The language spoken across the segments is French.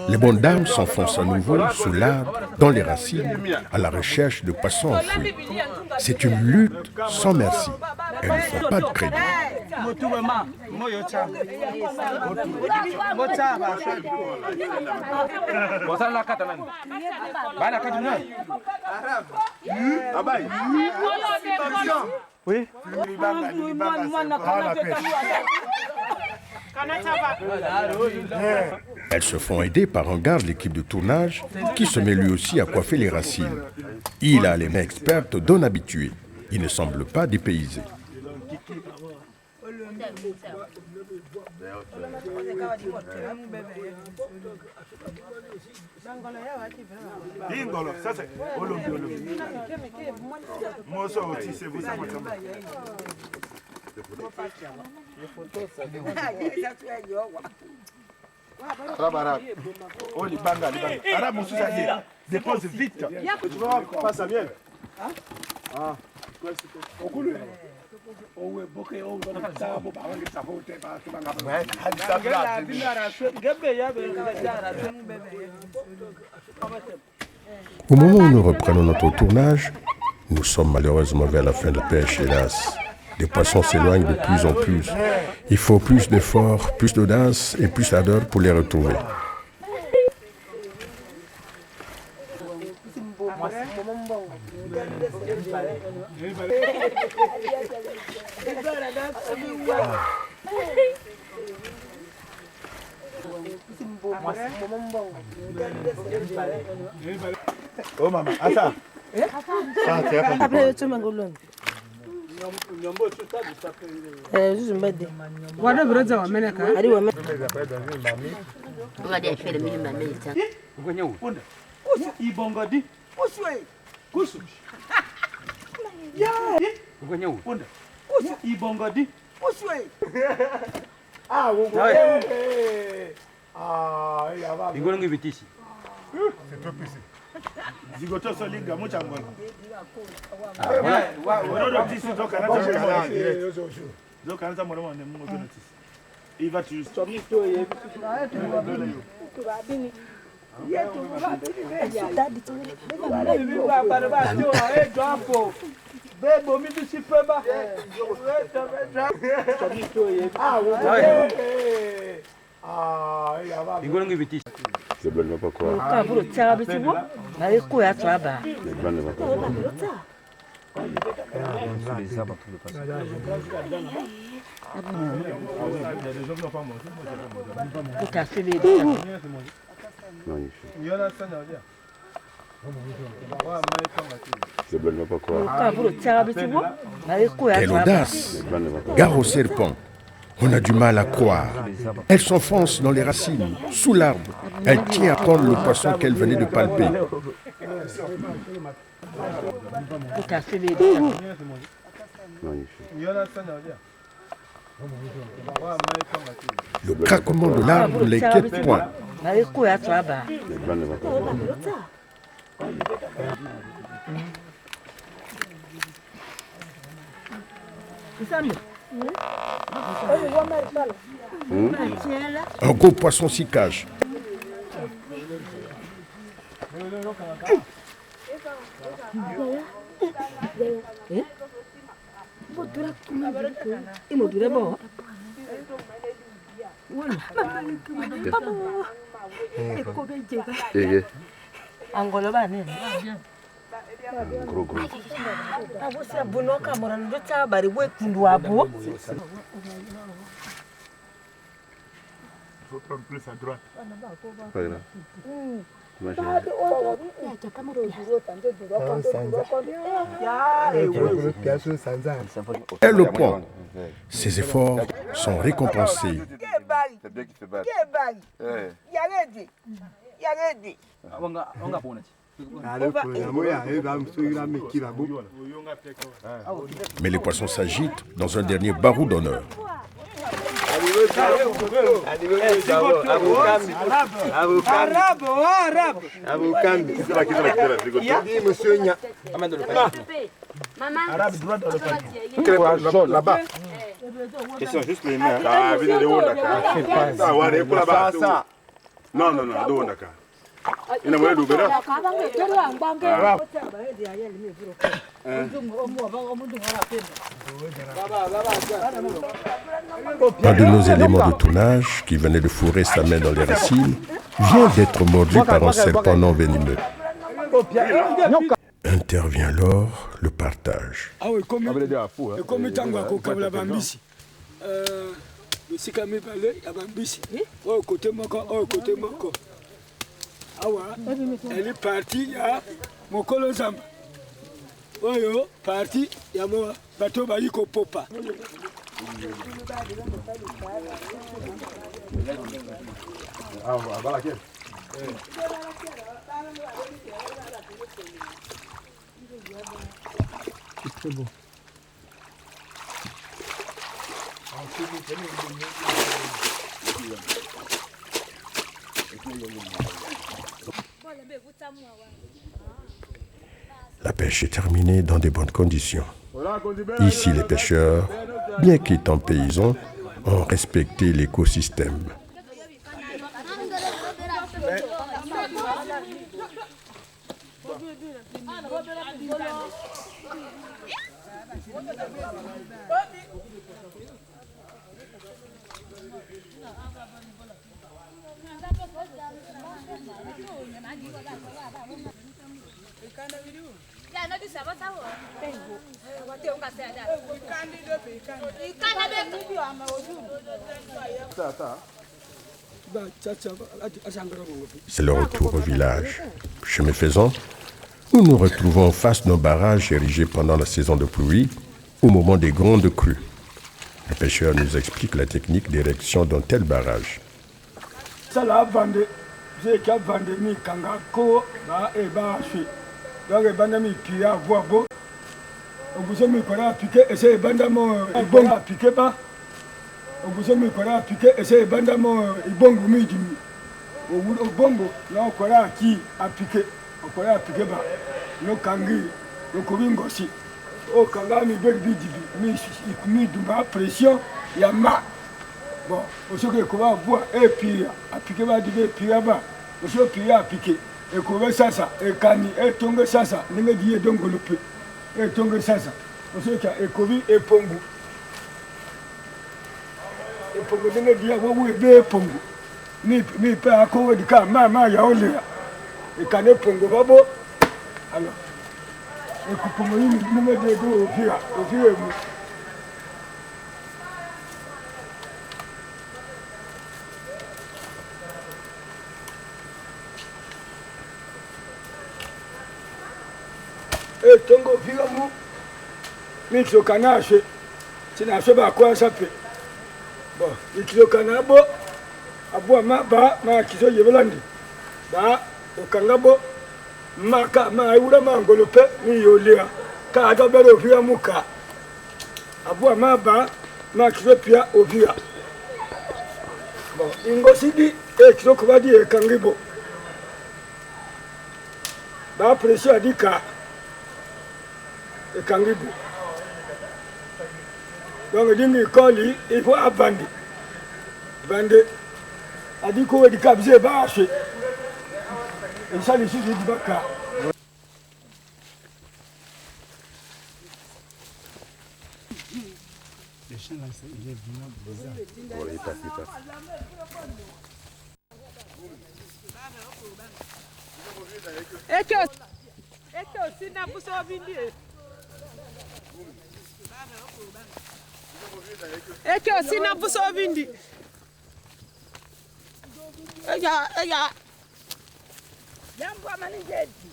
Les bonnes dames s'enfoncent à nouveau sous l'arbre, dans les racines, à la recherche de poissons enfouis. C'est une lutte sans merci. Elles ne font pas de crédit. Oui. Elles se font aider par un gars de l'équipe de tournage qui se met lui aussi à coiffer les racines. Il a les mains expertes d'un habitué. Il ne semble pas dépaysé. Dépose vite. Tu vois, passe à miel. Au moment où nous reprenons notre tournage, nous sommes malheureusement vers la fin de la pêche, hélas. Les poissons s'éloignent de plus en plus. Il faut plus d'efforts, plus d'audace et plus d'ardeur pour les retrouver. Oh maman, Asa. Zigoto solinga mucha ngolo. Il va tu Quelle audace! Gare au serpent. On a du mal à croire. Elle s'enfonce dans les racines, sous l'arbre. Elle tient à prendre le poisson qu'elle venait de palper. Le craquement de l'arbre ne l'inquiète point. Un gros poisson s'y cache. faut prendre plus à droite. Elle le prend. Ses efforts sont récompensés. C'est bien qu'il se bat. Mais les poissons s'agitent dans un dernier barou d'honneur. Arabe, droit dans le panier. Là-bas. Question juste les mains. Non, non, non, d'accord. Un de nos éléments de tournage, qui venait de fourrer sa main dans les racines, vient d'être mordu par un serpent non venimeux. Intervient alors le partage. Elle est partie à Mokolo Zamba. Oyo, parti ya mo bato ba yiko popa. C'est bon. La pêche est terminée dans de bonnes conditions. Ici, les pêcheurs, bien qu'étant paysans, ont respecté l'écosystème. C'est le retour au village. Chemin faisant, nous nous retrouvons face d'un barrage érigé pendant la saison de pluie, au moment des grandes crues. Le pêcheur nous explique la technique d'érection d'un tel barrage. Ça l'a vendu. J'ai qu'à vendre mi kangako ba e ba shi. Donc e banda mi pia voix beau. On vous a mis quoi piquer et c'est banda mo bon à piquer pas. On vous a mis quoi piquer et c'est banda mo bon mi di. Au bongo là quoi qui a piqué. Quoi a piqué ba. No kangi no kobingo si. O kanga mi berbi di mi du ba pression ya ma. Bon, aujourd'hui, comment voir et puis à piquer va dire puis là-bas. Aujourd'hui, à piquer et comment ça et cani et tongue ça n'est dit donc le peu et tongue ça. Aujourd'hui, et covid et pongu. Et pongu n'est dit à vous et pongu. Ni pas à quoi du cas maman ya olé. Et cané pongu babo. Alors, et pour moi, nous me dit au vieux. Et tongo filamu mixo kanache tinashe ba kwa sape bon mixo kanabo abua ba ma kiso yebelandi ba okangabo maka ma ura mangolope ni yolia ka adabere filamu ka abua ba ma kiso pia ovia bon ingosidi e kiso kubadi e kangibo ba pression adika et Kangibu. Donc, il faut abandonner. Bande. A dit qu'on est capable de bâcher. Et ça, les choses du Baka. Le chien là, il est vraiment bizarre. Voilà, il passe. Et que aussi, n'a pas sauvé. Et que si n'a pas sauvé. Eya. Yamba manigeti.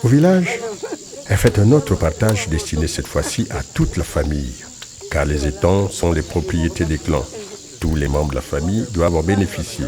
Au village, est fait un autre partage destiné cette fois-ci à toute la famille, car les étangs sont les propriétés des clans. Tous les membres de la famille doivent en bénéficier.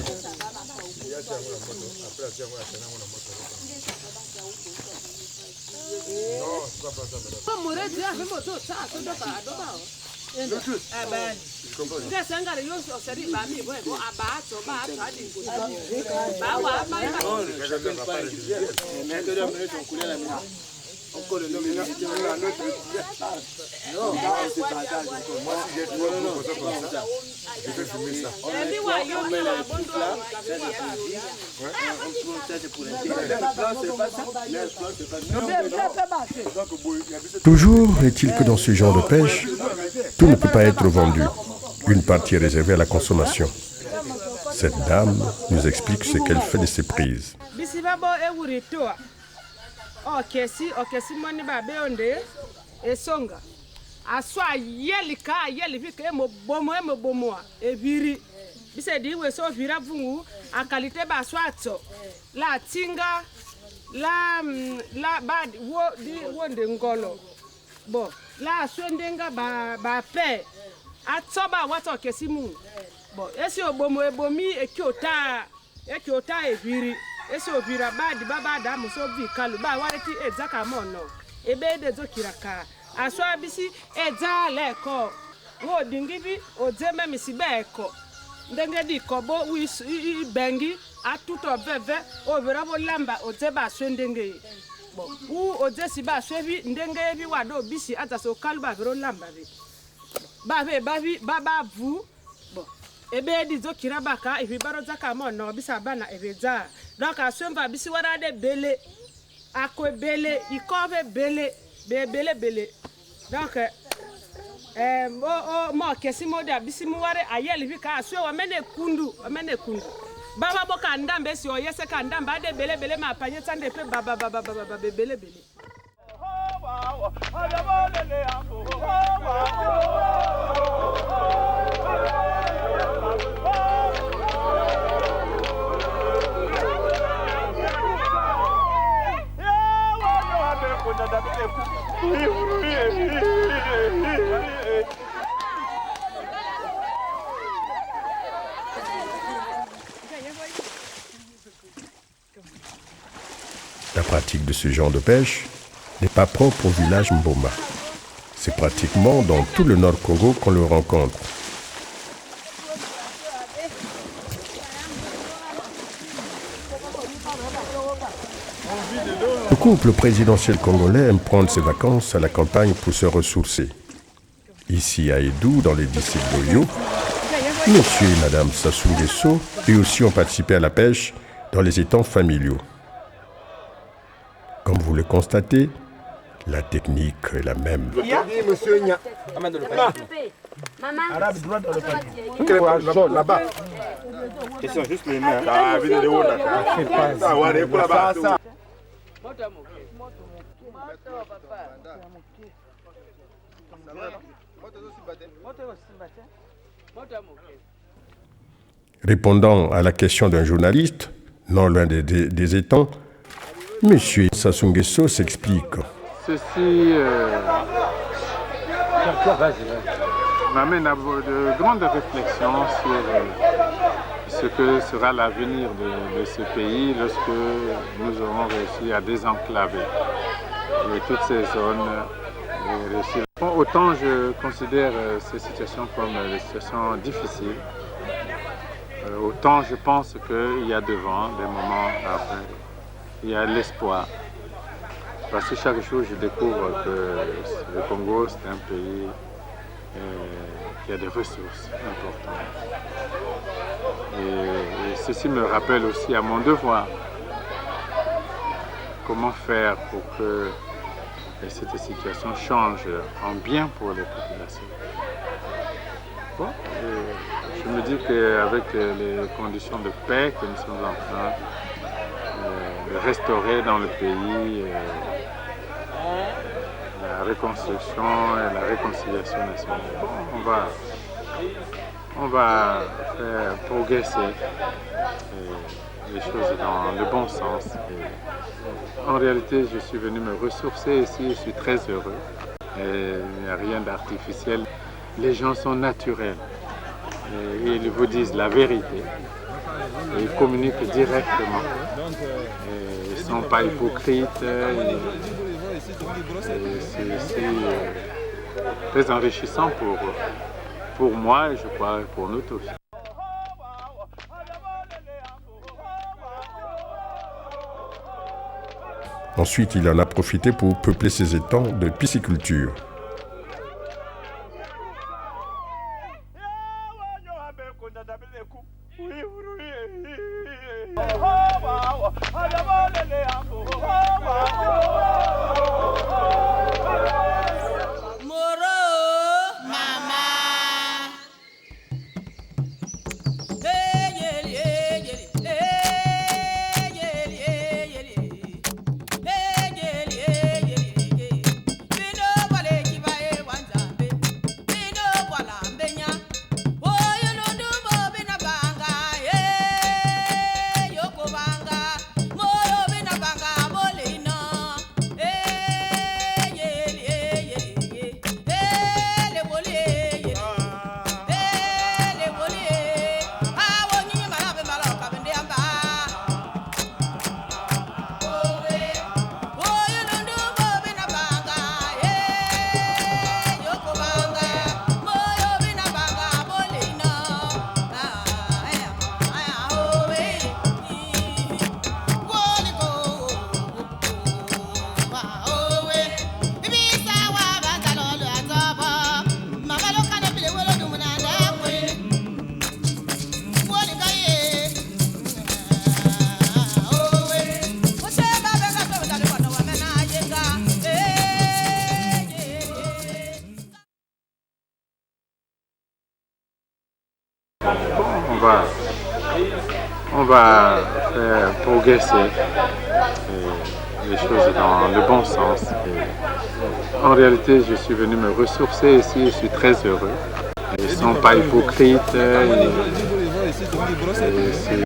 Toujours est-il que dans ce genre de pêche, tout ne peut pas être vendu. Une partie est réservée à la consommation. Cette dame nous explique ce qu'elle fait de ses prises. Bon, la swendenga ba pe atsoba wato kesimu. Bon, esi obomo ebomi ekiota eviri. Esi ovira badi baba da muso vi kalu ba wareti ezaka mono. Ebe de zokiraka. Aswa bisi eza leko. Wo dingibi ozeme misibe eko. Ndenge di kobo wi bengi atuto veve ovira bo lamba ozeba swendenge. Bon, ou ozesi ba swebi ndenge bi wado bisi ataso kalu ba vero lamba be. Baba vu. Bon, ebe di zokira baka ifi baro zaka mono bisa bana ebeza. Donc à ce moment bisi wara de bele ako bele ikove bele bele. Donc mo kesi mo da bisi mu ware ayeli fi ka so amene kundu. Baba boka ndambe si oyese ka ndamba de bele ma panye tande pe baba bele. La pratique de ce genre de pêche n'est pas propre au village Mboma. C'est pratiquement dans tout le Nord Congo qu'on le rencontre. Le couple présidentiel congolais aime prendre ses vacances à la campagne pour se ressourcer. Ici à Edou, dans les districts d'Oyo, Monsieur et Madame Sassou Nguesso, eux aussi ont participé à la pêche dans les étangs familiaux. Comme vous le constatez, la technique est la même. Là-bas. Question juste les mains. Répondant à la question d'un journaliste, non loin des étangs, Monsieur Sassou Nguesso s'explique. Ceci m'amène à de grandes réflexions sur ce que sera l'avenir de ce pays lorsque nous aurons réussi à désenclaver toutes ces zones. Autant je considère ces situations comme des situations difficiles, autant je pense qu'il y a devant des moments après. Il y a l'espoir. Parce que chaque jour, je découvre que le Congo, c'est un pays qui a des ressources importantes. Et ceci me rappelle aussi à mon devoir. Comment faire pour que cette situation change en bien pour les populations. Bon, je me dis qu'avec les conditions de paix que nous sommes en train restaurer dans le pays la reconstruction et la réconciliation nationale. On va faire progresser les choses dans le bon sens. Et en réalité, je suis venu me ressourcer ici, je suis très heureux. Et il n'y a rien d'artificiel. Les gens sont naturels. Et ils vous disent la vérité. Et ils communiquent directement. Et ils ne sont pas hypocrites. C'est très enrichissant pour moi et je crois pour nous tous. Ensuite, il en a profité pour peupler ses étangs de pisciculture. On va faire progresser les choses dans le bon sens. Et en réalité, je suis venu me ressourcer ici, je suis très heureux. Ils ne sont pas hypocrites. C'est